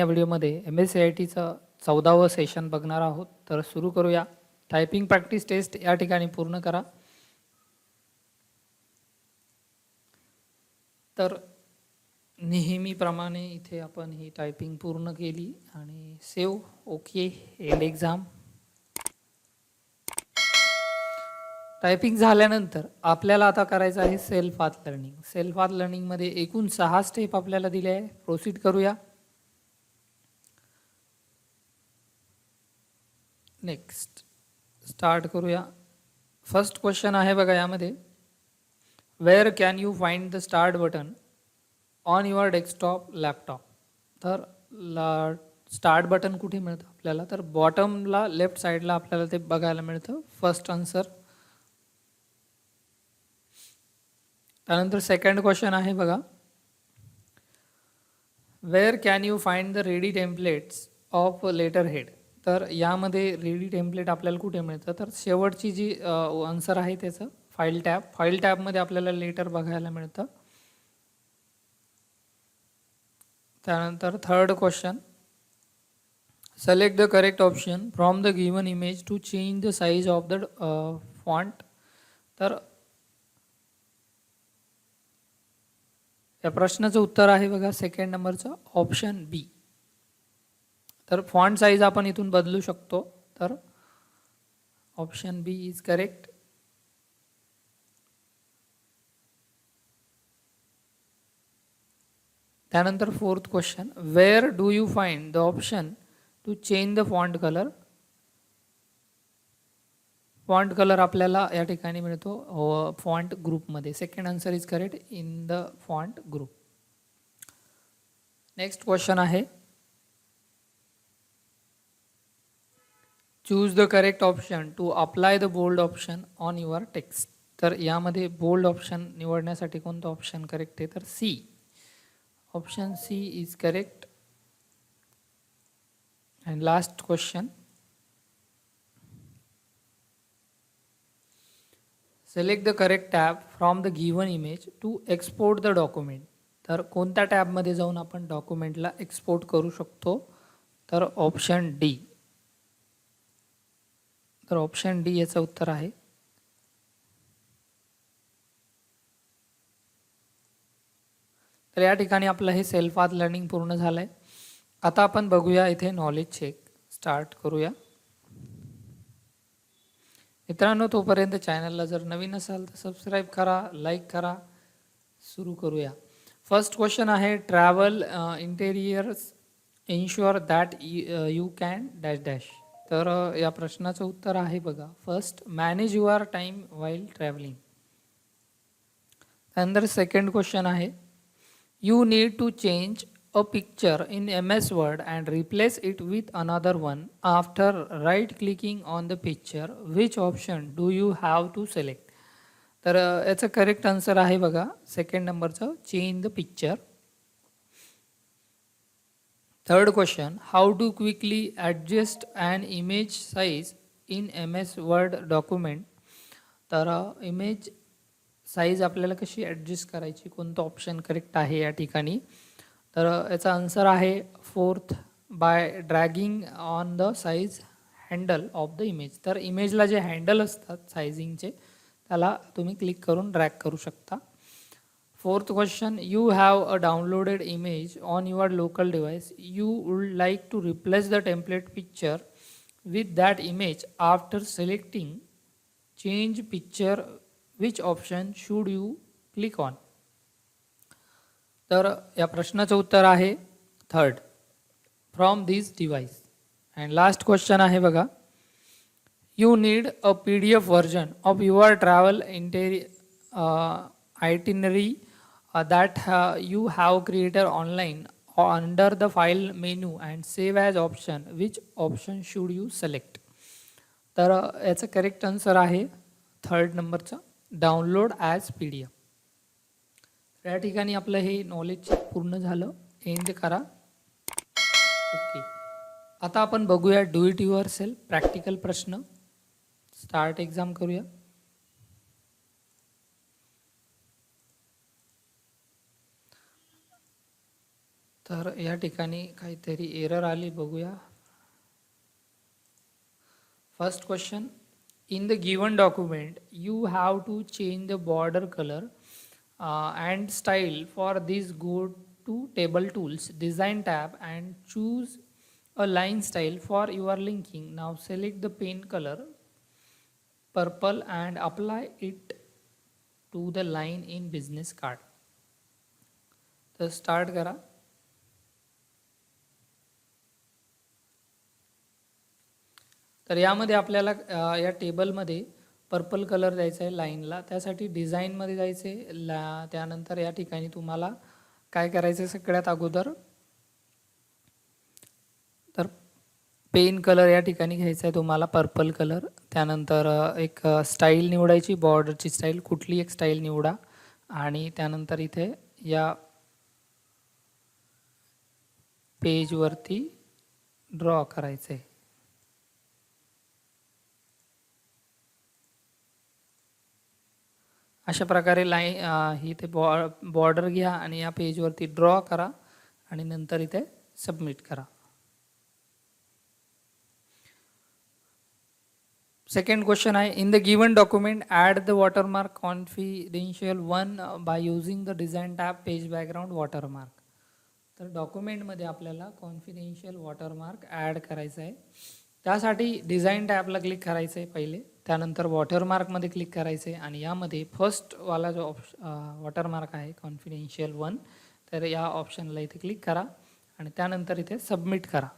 या व्हिडिओमध्ये MSCITचं 14वं सेशन बघणार आहोत. तर सुरू करूया. टायपिंग प्रॅक्टिस टेस्ट या ठिकाणी पूर्ण करा. तर नेहमीप्रमाणे इथे आपण ही टायपिंग पूर्ण केली आणि save okay end exam. Typing झाल्यानंतर आपल्याला आता करायचं आहे self path learning. Self path लर्निंगमध्ये एकूण 6 स्टेप आपल्याला दिले आहे. प्रोसीड करूया. नेक्स्ट स्टार्ट करूया. फर्स्ट क्वेश्चन आहे बघा यामध्ये, where can you find the start button on your desktop laptop. तर स्टार्ट बटन कुठे मिळतं आपल्याला, तर बॉटमला लेफ्ट साईडला आपल्याला ते बघायला मिळतं. First answer. त्यानंतर सेकंड क्वेश्चन आहे बघा, where can you find the ready templates of letter head. तर यामध्ये रेडी टेम्पलेट आपल्याला कुठे मिळतं, तर शेवटची जी आन्सर आहे त्याचं फाईल टॅब. फाईल टॅबमध्ये आपल्याला लेटर बघायला मिळतं. त्यानंतर third question, select the correct option from the given image to change the size of the font. तर या प्रश्नाचं उत्तर आहे बघा सेकंड नंबरचं ऑप्शन बी. तर फॉन्ट साईज आपण इथून बदलू शकतो. तर ऑप्शन बी इज करेक्ट. त्यानंतर fourth question, where do you find the option to change the font colour. Font colour आपल्याला या ठिकाणी मिळतो फॉन्ट ग्रुपमध्ये. Second answer is correct, in the font group. Next question आहे, choose the correct option to apply the bold option on your text. तर यामध्ये bold option निवडण्यासाठी कोणतं ऑप्शन करेक्ट आहे, तर C. Option C is correct. And last question, select the correct tab from the given image to export the document. तर कोणत्या टॅबमध्ये जाऊन आपण डॉक्युमेंटला एक्सपोर्ट करू शकतो, तर ऑप्शन डी. तर ऑप्शन डी याचं उत्तर आहे. तर या ठिकाणी आपलं हे सेल्फ पाथ लर्निंग पूर्ण झालं आहे. आता आपण बघूया इथे नॉलेज चेक. स्टार्ट करूया. मित्रांनो, तोपर्यंत चॅनलला जर नवीन असाल तर सबस्क्राईब करा, लाईक करा. सुरू करूया. फर्स्ट क्वेश्चन आहे, travel interiors ensure that you can dash dash. तर या प्रश्नाचं उत्तर आहे बघा, first, manage your time while travelling. त्यानंतर सेकंड क्वेश्चन आहे, you need to change a picture in MS Word and replace it with another one. After right clicking on the picture, which option do you have to select? तर याचं correct answer आहे बघा second नंबरचं, change the picture. Third question, how to quickly adjust an image size in MS Word document. तर image size आपल्याला कशी adjust करायची, कोणतं ऑप्शन करेक्ट आहे या ठिकाणी, तर याचा आन्सर आहे fourth, by dragging on the size handle of the image. तर इमेजला जे हँडल असतात सायझिंगचे त्याला तुम्ही क्लिक करून ड्रॅग करू शकता. Fourth question, you have a downloaded image on your local device. You would like to replace the template picture with that image. After selecting change picture, which option should you click on. तर या प्रश्नाचं उत्तर आहे third, from this device. And last question आहे बघा, you need a PDF version of your travel itinerary that you have created online under the file menu and save as option. Which option should you select. तर याचं correct answer आहे third नंबरचं, download as PDF. या ठिकाणी आपलं हे knowledge पूर्ण झालं. एंड करा. ओके, आता आपण बघूया do it your self practical प्रश्न. स्टार्ट एक्झाम करूया. तर या ठिकाणी काहीतरी एरर आली, बघूया. First question, in the given document, you have to change the border color and style. For this, go to Table Tools, Design tab and choose a line style for your linking. Now select the pen color, purple, and apply it to the line in business card. तर start करा. तर यामध्ये आपल्याला या टेबलमध्ये purple colour द्यायचा आहे लाईनला. त्यासाठी डिझाईनमध्ये जायचं आहे. त्यानंतर या ठिकाणी तुम्हाला काय करायचं आहे, सगळ्यात अगोदर तर पेन कलर या ठिकाणी घ्यायचा आहे तुम्हाला, पर्पल कलर. त्यानंतर एक स्टाईल निवडायची, बॉर्डरची स्टाईल, कुठली एक स्टाईल निवडा. आणि त्यानंतर इथे या पेजवरती ड्रॉ करायचं आहे. अशा प्रकारे ही ते बॉर्डर घ्या आणि या पेजवरती ड्रॉ करा आणि नंतर इथे सबमिट करा. सेकंड क्वेश्चन आहे, in the given document add the watermark confidential 1 by using the design tab page background watermark. तर डॉक्युमेंटमध्ये आपल्याला कॉन्फिडेन्शियल वॉटरमार्क ॲड करायचं आहे. त्यासाठी डिझाईन टॅबला क्लिक करायचं आहे पहिले, त्यानंतर वॉटरमार्कमध्ये क्लिक करायचं आहे आणि यामध्ये फर्स्टवाला जो वॉटरमार्क आहे कॉन्फिडेन्शियल 1, तर या ऑप्शनला इथे क्लिक करा आणि त्यानंतर इथे सबमिट करा.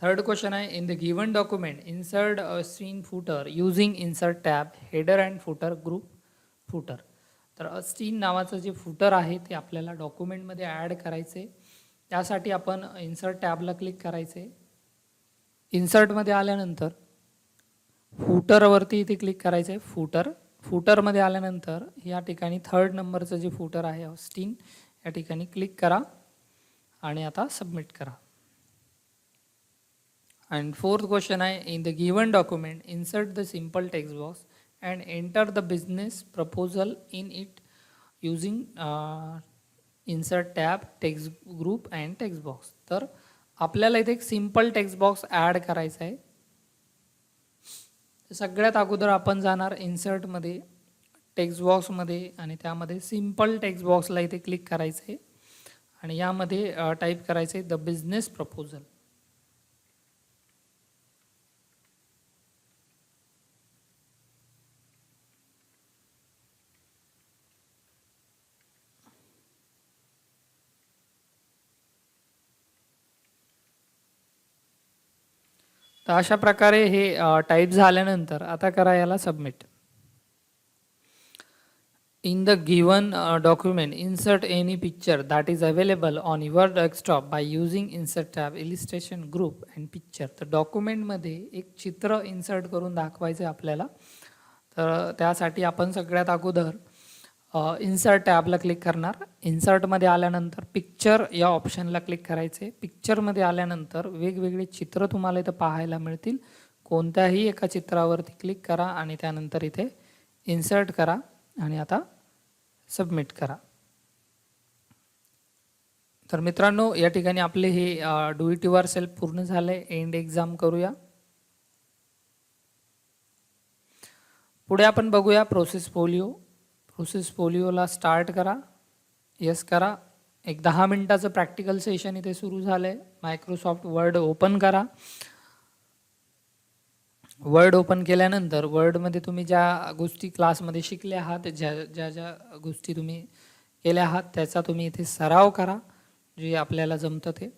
थर्ड क्वेश्चन आहे, in the given document insert a screen footer using insert tab header and footer group footer. तर स्टीन नावाचं जे फुटर आहे ते आपल्याला डॉक्युमेंटमध्ये ॲड करायचं आहे. त्यासाठी आपण इन्सर्ट टॅबला क्लिक करायचं आहे. इन्सर्टमध्ये आल्यानंतर फुटरवरती इथे क्लिक करायचं आहे. फुटरमध्ये आल्यानंतर या ठिकाणी थर्ड नंबरचं जे फुटर आहे स्टीन, या ठिकाणी क्लिक करा आणि आता सबमिट करा. अँड फोर्थ क्वेश्चन आहे, in the given document insert the simple text box and enter the business proposal in it using insert tab text group and text box. तर आपल्याला इथे एक सिम्पल टेक्स्ट बॉक्स ॲड करायचा आहे. सगळ्यात अगोदर आपण जाणार इन्सर्टमध्ये, टेक्स्ट बॉक्समध्ये आणि त्यामध्ये सिम्पल टेक्स्ट बॉक्सला इथे क्लिक करायचं आहे आणि यामध्ये टाईप करायचं आहे द बिझनेस प्रपोजल. तर अशा प्रकारे हे टाईप झाल्यानंतर आता करा याला submit. In the given document insert any picture that is available on your desktop by using insert tab illustration group and picture. तर डॉक्युमेंटमध्ये एक चित्र इन्सर्ट करून दाखवायचं आहे आपल्याला. तर त्यासाठी आपण सगळ्यात अगोदर इन्सर्ट टॅबला क्लिक करणार. इन्सर्टमध्ये आल्यानंतर पिक्चर या ऑप्शनला क्लिक करायचे. पिक्चरमध्ये आल्यानंतर वेगवेगळे चित्र तुम्हाला इथं पाहायला मिळतील. कोणत्याही एका चित्रावरती क्लिक करा आणि त्यानंतर इथे इन्सर्ट करा आणि आता सबमिट करा. तर मित्रांनो, या ठिकाणी आपले हे डू इट युअर सेल्फ पूर्ण झाले. एंड एक्झाम करूया. पुढे आपण बघूया प्रोसेस फोलिओ. प्रोसेस फोलिओला स्टार्ट करा, यस करा. एक 10 मिनिटाचं प्रॅक्टिकल सेशन इथे सुरू झालं आहे. मायक्रोसॉफ्ट वर्ड ओपन करा. वर्ड ओपन केल्यानंतर वर्डमध्ये तुम्ही ज्या गोष्टी क्लासमध्ये शिकल्या आहात, ज्या ज्या गोष्टी तुम्ही केल्या आहात त्याचा तुम्ही इथे सराव करा, जे आपल्याला जमतं ते.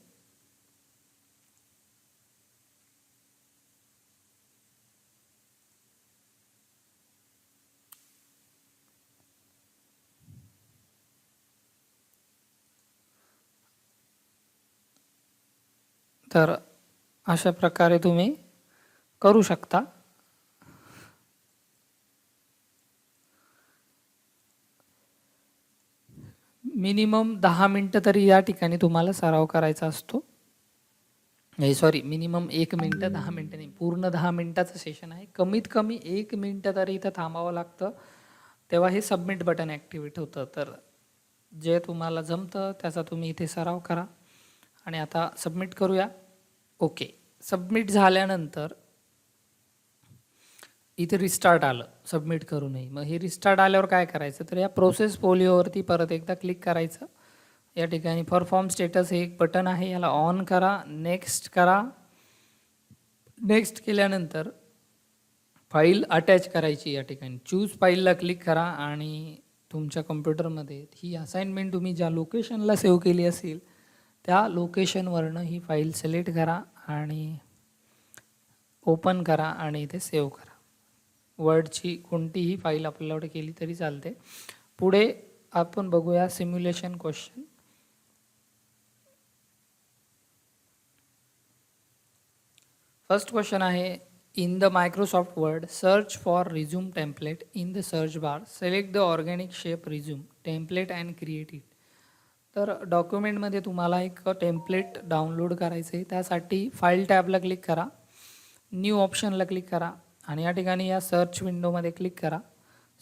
तर अशा प्रकारे तुम्ही करू शकता. मिनिमम 10 मिनटं तरी या ठिकाणी तुम्हाला सराव करायचा असतो. मिनिमम 1 मिनिट, 10 मिनिटं नाही, पूर्ण 10 मिनिटाचं सेशन आहे. कमीत कमी 1 मिनिट तरी इथं थांबावं लागतं, तेव्हा हे सबमिट बटन ॲक्टिवेट होतं. तर जे तुम्हाला जमतं त्याचा तुम्ही इथे सराव करा. आणि आता सबमिट करूया. ओके, सबमिट झाल्यानंतर इथे रिस्टार्ट आलं सबमिट करूनही. मग हे रिस्टार्ट आल्यावर काय करायचं, तर या प्रोसेस पोलिओवरती परत एकदा क्लिक करायचं. या ठिकाणी परफॉर्म स्टेटस हे एक बटन आहे, याला ऑन करा, नेक्स्ट करा. नेक्स्ट केल्यानंतर फाईल अटॅच करायची. या ठिकाणी चूज फाईलला क्लिक करा आणि तुमच्या कम्प्युटरमध्ये ही असाइनमेंट तुम्ही ज्या लोकेशनला सेव्ह केली असेल त्या लोकेशनवरनं ही फाईल सिलेक्ट करा आणि ओपन करा आणि इथे सेव्ह करा. वर्डची कोणतीही फाईल अपलोड केली तरी चालते. पुढे आपण बघूया सिम्युलेशन क्वेश्चन. फर्स्ट क्वेश्चन आहे, in the Microsoft word search for resume template. In the search bar select the organic shape resume template and create it. तर डॉक्युमेंटमध्ये तुम्हाला एक टेम्पलेट डाउनलोड करायचं आहे. त्यासाठी फाईल टॅबला क्लिक करा, न्यू ऑप्शनला क्लिक करा आणि या ठिकाणी या सर्च विंडोमध्ये क्लिक करा.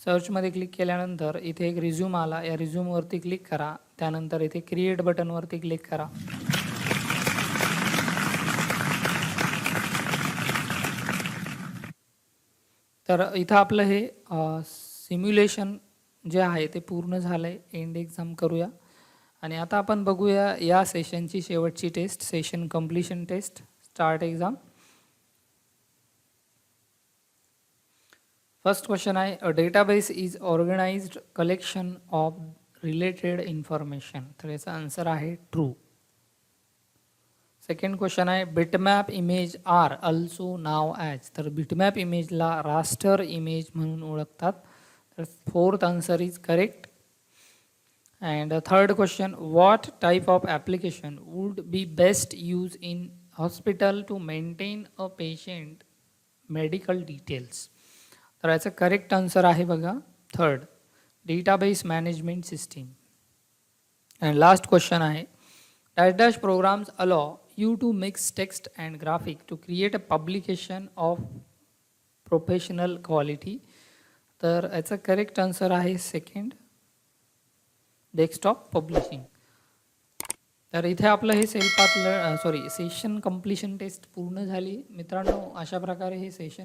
सर्चमध्ये क्लिक केल्यानंतर इथे एक रिझ्यूम आला, या रिझ्यूमवरती क्लिक करा. त्यानंतर इथे क्रिएट बटनवरती क्लिक करा. तर इथं आपलं हे सिम्युलेशन जे आहे ते पूर्ण झालं आहे. एंड एक्झाम करूया आणि आता आपण बघूया या सेशनची शेवटची test, session completion test, start exam. First question आहे, a database is organized collection of related information. तर याचा आन्सर आहे ट्रू. सेकंड क्वेश्चन आहे, bitmap image are also known as. तर बिटमॅप इमेजला रास्टर इमेज म्हणून ओळखतात. तर fourth answer is correct. And third question, what type of application would be best use in hospital to maintain a patient medical details. तर याचं correct answer आहे बघा third, database management system. And last question आहे, dash programs allow you to mix text and graphic to create a publication of professional quality. तर याचा correct answer आहे second, desktop publishing. तर इथे आपलं हे सेशन कंप्लीशन टेस्ट पूर्ण झाली. मित्रांनो, अशा प्रकारे हे सेशन